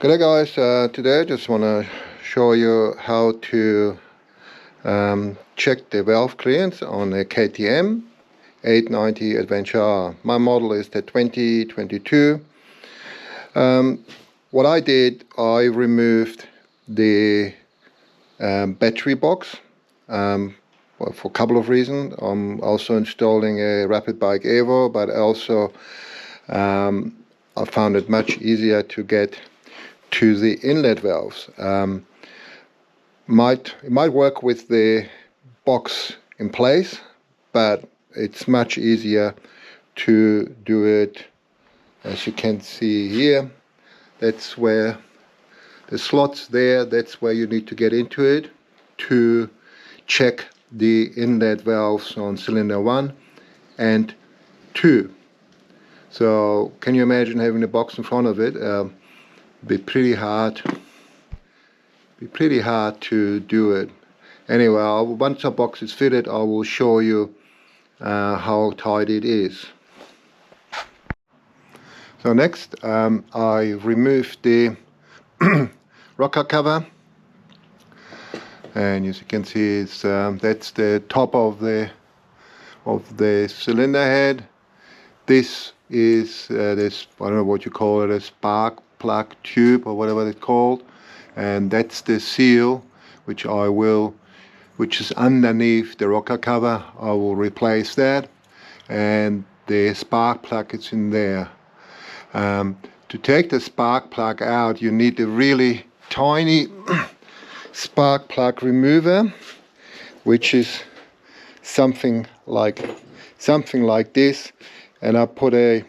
G'day guys, today I just want to show you how to check the valve clearance on a KTM 890 Adventure R. My model is the 2022. What I did, I removed the battery box well, for a couple of reasons. I'm also installing a Rapid Bike Evo, but also I found it much easier to get to the inlet valves. It might work with the box in place, but it's much easier to do it, as you can see here. That's where the slots there, that's where you need to get into it to check the inlet valves on cylinder 1 and 2. So can you imagine having a box in front of it? Be pretty hard to do it. Anyway, once the box is fitted, I will show you how tight it is. So next, I removed the rocker cover, and as you can see, it's that's the top of the cylinder head. This is this, I don't know what you call it, a spark plug tube or whatever it's called, and that's the seal which is underneath the rocker cover. I will replace that, and the spark plug is in there. To take the spark plug out, you need a really tiny spark plug remover, which is something like this, and I put a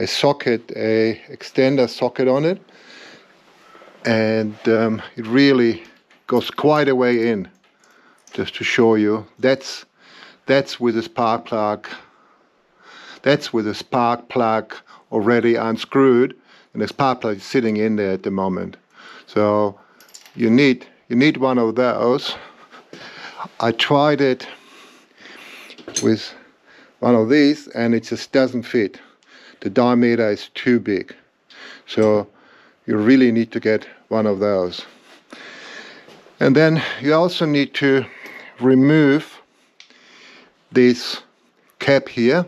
socket, a extender socket on it, and it really goes quite a way in. Just to show you, that's with the spark plug. That's with the spark plug already unscrewed, and the spark plug is sitting in there at the moment. So you need one of those. I tried it with one of these, and it just doesn't fit. The diameter is too big, so you really need to get one of those. And then you also need to remove this cap here,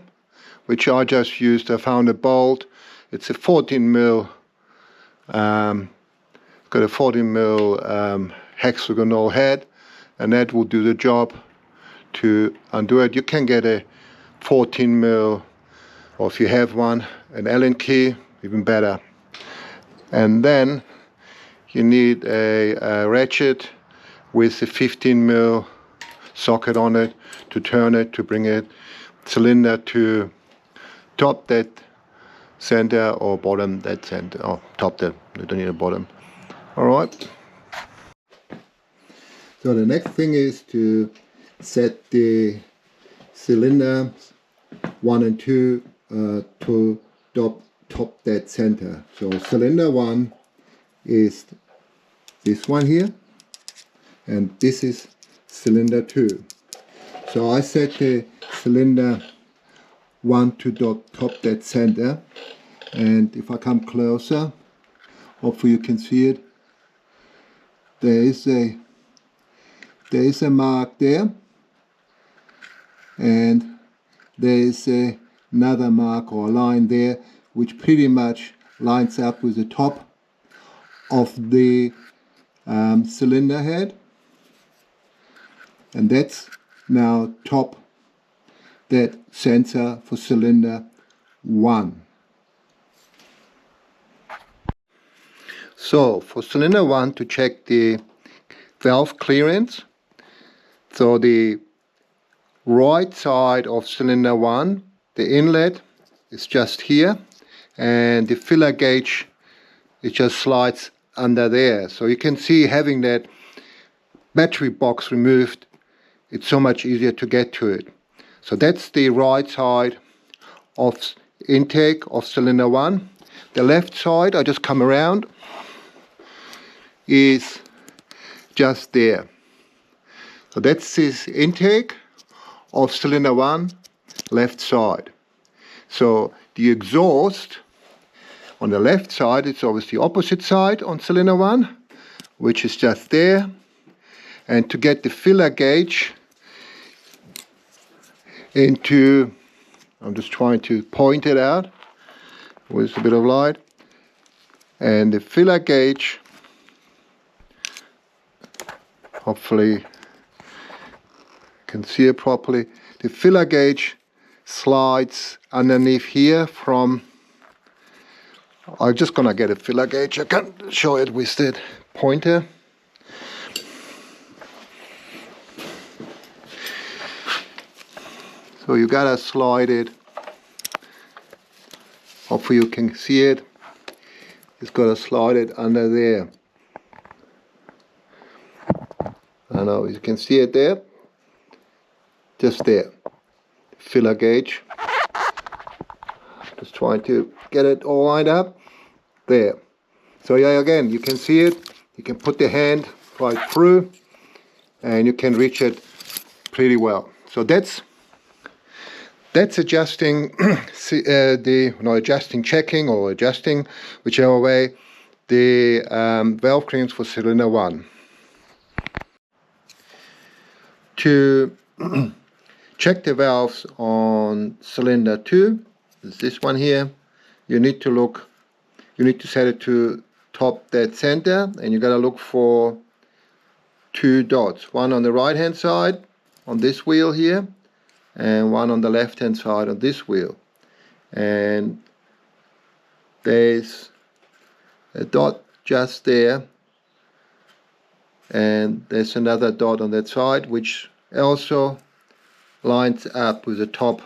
which I just used. I found a bolt. It's a 14 mil. Got a 14 mil hexagonal head, and that will do the job to undo it. You can get a 14 mil, or if you have one, an Allen key, even better. And then you need a ratchet with a 15 mil socket on it to turn it, to bring it cylinder to top that center or bottom that center. Oh, top that, you don't need a bottom. All right. So the next thing is to set the cylinder 1 and 2 to top that center. So cylinder 1 is this one here, and this is cylinder 2. So I set the cylinder 1 to top that center, and if I come closer, hopefully you can see it. There is a mark there, and there is another mark or line there, which pretty much lines up with the top of the cylinder head, and that's now top that sensor for cylinder 1. So for cylinder 1, to check the valve clearance, so the right side of cylinder 1, the inlet is just here, and the filler gauge, it just slides under there. So you can see, having that battery box removed, it's so much easier to get to it. So that's the right side of intake of cylinder 1. The left side, I just come around, is just there. So that's this intake of cylinder 1, left side. So the exhaust On the left side, it's obviously opposite side on cylinder 1, which is just there. And to get the filler gauge into, I'm just trying to point it out with a bit of light, and the filler gauge, hopefully you can see it properly, the filler gauge slides underneath here from, I'm just gonna get a filler gauge, I can show it with that pointer. So you gotta slide it, hopefully you can see it, just gotta slide it under there. I know you can see it there, just there, filler gauge. Just trying to get it all lined up, there. So yeah, again, you can see it, you can put the hand right through and you can reach it pretty well. So that's adjusting checking or adjusting, whichever way, the valve clearance for cylinder 1. To check the valves on cylinder 2, is this one here, you need to set it to top dead center, and you gotta look for 2 dots, one on the right hand side on this wheel here, and one on the left hand side on this wheel. And there's a dot just there, and there's another dot on that side which also lines up with the top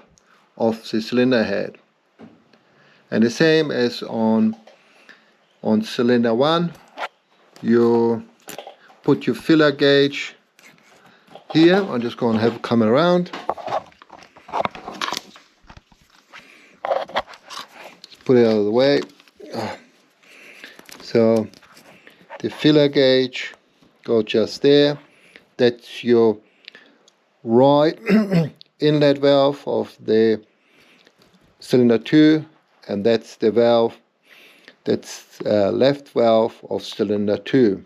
of the cylinder head. And the same as on cylinder 1, you put your filler gauge here. I'm just going to have it come around. Put it out of the way. So the filler gauge goes just there. That's your right inlet valve of the cylinder 2, and that's the valve, that's left valve of cylinder 2.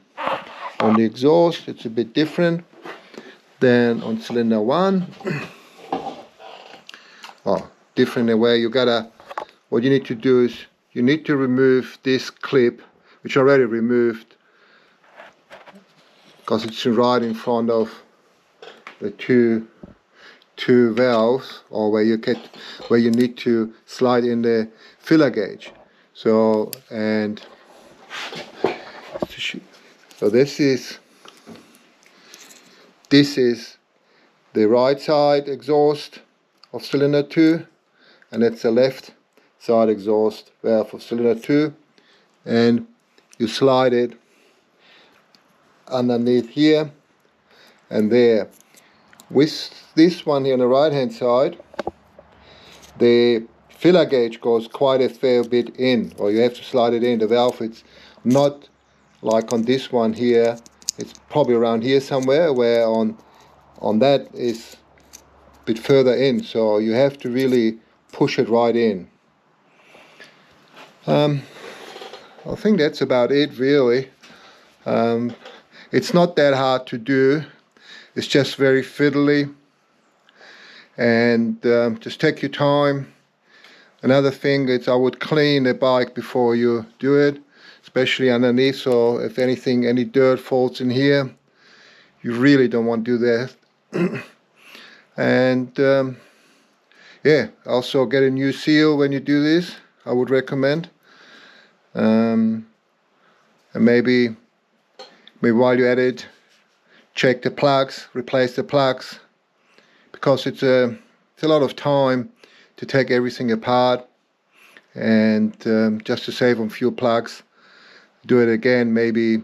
On the exhaust, it's a bit different than on cylinder 1. Oh, different in a way. What you need to do is you need to remove this clip, which I already removed because it's right in front of the two valves, or where you need to slide in the filler gauge. So this is the right side exhaust of cylinder 2, and it's the left side exhaust valve of cylinder 2, and you slide it underneath here and there. With this one here on the right hand side, the filler gauge goes quite a fair bit in, or you have to slide it in. The valve, it's not like on this one here, it's probably around here somewhere, where on that is a bit further in, so you have to really push it right in. I think that's about it really. It's not that hard to do, it's just very fiddly, and just take your time. Another thing is I would clean the bike before you do it, especially underneath, so if any dirt falls in here, you really don't want to do that. And yeah, also get a new seal when you do this, I would recommend. And maybe while you're at it, check the plugs, replace the plugs, because it's a lot of time to take everything apart, and just to save on few plugs, do it again maybe,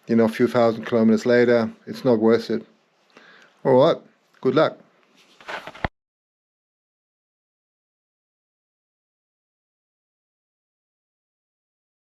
a few thousand kilometers later. It's not worth it. All right, good luck.